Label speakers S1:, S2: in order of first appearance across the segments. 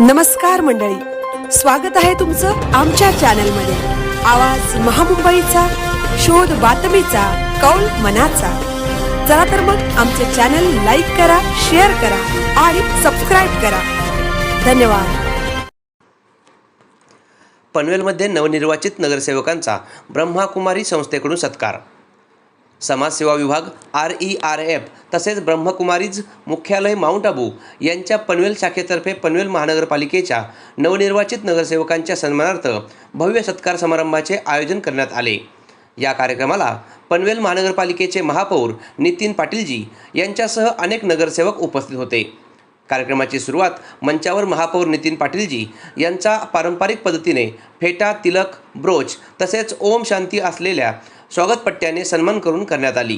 S1: नमस्कार मंडळी, स्वागत आहे तुमचं आमच्या चॅनलमध्ये। आवाज महामुंबईचा, शोध बातमीचा, कौल मनाचा। चला तर मग आमचे चॅनल लाईक करा, शेअर करा आणि सबस्क्राइब करा। धन्यवाद।
S2: पनवेलमध्ये नवनिर्वाचित नगरसेवकांचा ब्रह्माकुमारी संस्थेकडून सत्कार। समाजसेवा विभाग RERF तसेच ब्रह्मकुमारीज मुख्यालय माउंट आबू यांच्या पनवेल शाखेतर्फे पनवेल महानगरपालिकेच्या नवनिर्वाचित नगरसेवकांच्या सन्मानार्थ भव्य सत्कार समारंभाचे आयोजन करण्यात आले। या कार्यक्रमाला पनवेल महानगरपालिकेचे महापौर नितीन पाटीलजी यांच्यासह अनेक नगरसेवक उपस्थित होते। कार्यक्रमाची सुरुवात मंचावर महापौर नितीन पाटीलजी यांचा पारंपरिक पद्धतीने फेटा, तिलक, ब्रोच तसेच ओम शांती असलेल्या स्वागतपट्ट्याने सन्मान करून करण्यात आली।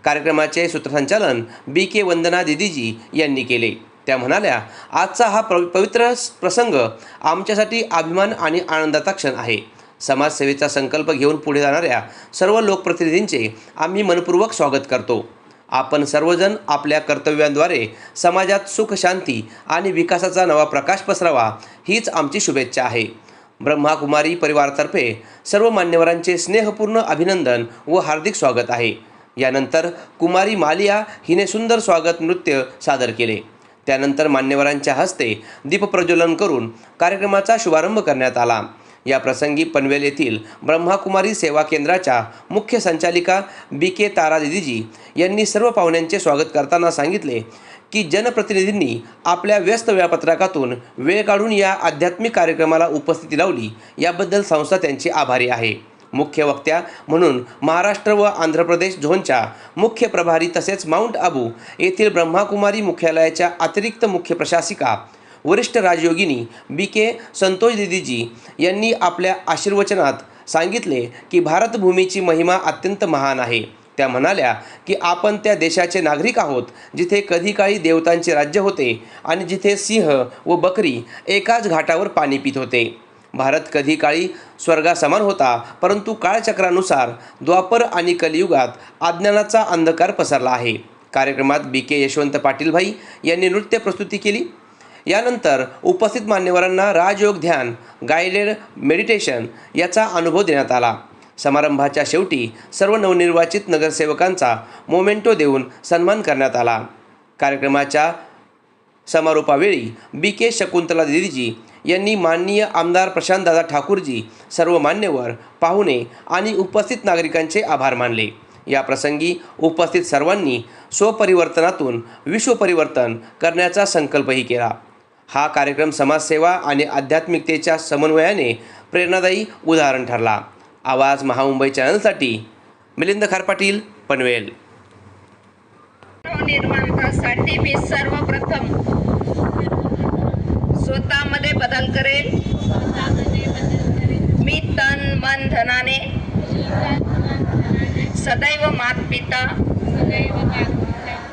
S2: कार्यक्रमाचे सूत्रसंचालन BK वंदना दीदीजी यांनी केले। त्या म्हणाल्या, आजचा हा पवित्र प्रसंग आमच्यासाठी अभिमान आणि आनंदाचा क्षण आहे। समाजसेवेचा संकल्प घेऊन पुढे जाणाऱ्या सर्व लोकप्रतिनिधींचे आम्ही मनपूर्वक स्वागत करतो। आपण सर्वजण आपल्या कर्तव्यांद्वारे समाजात सुख, शांती आणि विकासाचा नवा प्रकाश पसरावा हीच आमची शुभेच्छा आहे। ब्रह्माकुमारी परिवारातर्फे सर्व मान्यवरांचे स्नेहपूर्ण अभिनंदन व हार्दिक स्वागत आहे। यानंतर कुमारी मालिया हिने सुंदर स्वागत नृत्य सादर केले। त्यानंतर मान्यवरांच्या हस्ते दीपप्रज्वलन करून कार्यक्रमाचा शुभारंभ करण्यात आला। या प्रसंगी पनवेल येथील ब्रह्माकुमारी सेवा केंद्राच्या मुख्य संचालिका BK तारा दीदीजी यांनी सर्व पाहुण्यांचे स्वागत करताना सांगितले की जनप्रतिनिधींनी आपल्या व्यस्त वेळापत्रकातून वेळ काढून या आध्यात्मिक कार्यक्रमाला उपस्थिती लावली, याबद्दल संस्था त्यांची आभारी आहे। मुख्य वक्त्या म्हणून महाराष्ट्र व आंध्र प्रदेश झोनच्या मुख्य प्रभारी तसेच माउंट आबू येथील ब्रह्माकुमारी मुख्यालयाच्या अतिरिक्त मुख्य प्रशासिका वरिष्ठ राजयोगिनी BK संतोष दीदीजी यांनी आपल्या आशीर्वचनात सांगितले की भारतभूमीची महिमा अत्यंत महान आहे। त्या म्हणाल्या की आपण त्या देशाचे नागरिक आहोत जिथे कधी काळी देवतांचे राज्य होते आणि जिथे सिंह व बकरी एकाच घाटावर पाणी पित होते। भारत कधी काळी स्वर्गासमान होता, परंतु काळचक्रानुसार द्वापर आणि कलियुगात अज्ञानाचा अंधकार पसरला आहे। कार्यक्रमात BK यशवंत पाटील भाई यांनी नृत्य प्रस्तुती केली। यानंतर उपस्थित मान्यवरांना राजयोग ध्यान, गायडेड मेडिटेशन याचा अनुभव देण्यात आला। समारंभाच्या शेवटी सर्व नवनिर्वाचित नगरसेवकांचा मोमेंटो देऊन सन्मान करण्यात आला। कार्यक्रमाच्या समारोपावेळी BK शकुंतला दीदीजी यांनी माननीय आमदार प्रशांतदादा ठाकूरजी, सर्व मान्यवर, पाहुणे आणि उपस्थित नागरिकांचे आभार मानले। या प्रसंगी उपस्थित सर्वांनी स्वपरिवर्तनातून विश्वपरिवर्तन करण्याचा संकल्पही केला। हा कार्यक्रम समाजसेवा आणि आध्यात्मिकतेच्या समन्वयाने प्रेरणादायी उदाहरण ठरला। आवाज महामुंबई चॅनलसाठी मिलिंद खार पाटील, पनवेल।
S3: निर्माणासाठी मी सर्वप्रथम स्वतःमध्ये बदल करेल। मी तन मन धनाने सदैव माता-पिता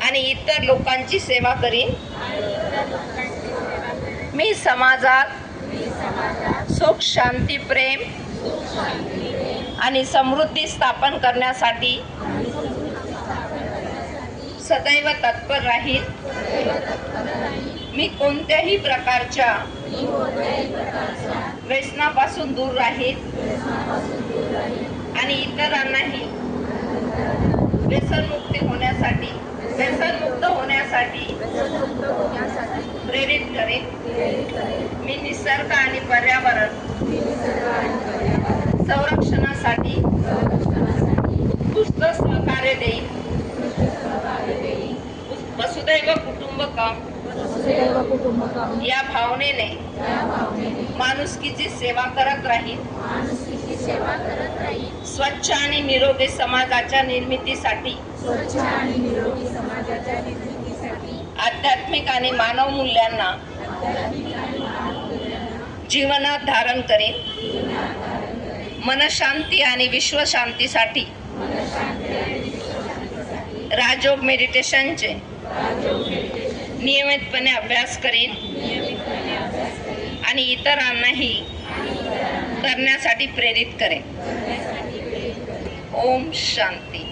S3: आणि इतर लोकांची सेवा करीन। मी समाजात सुख, शांती, प्रेम आणि समृद्धी स्थापन करण्यासाठी सदैव तत्पर राहील। मी कोणत्याही प्रकारच्या व्यसनापासून दूर राहील आणि इतरांनाही व्यसनमुक्त होण्यासाठी प्रेरित करेन। मी निसर्ग आणि पर्यावरण संरक्षणासाठी पुस्तक सहकार्य देईन। वसुदैव कुटुंबकम या भावनेने माणुसकीची सेवा करत राहील। स्वच्छ आणि निरोगी समाजाच्या निर्मितीसाठी आध्यात्मिक आणि मानव मूल्यांना जीवनात धारण करेन। मनशांती आणि विश्वशांतीसाठी राजयोग मेडिटेशनचे नियमितपणे अभ्यास करेन आणि इतरांनाही करण्यासाठी प्रेरित करेन। ओम शांती।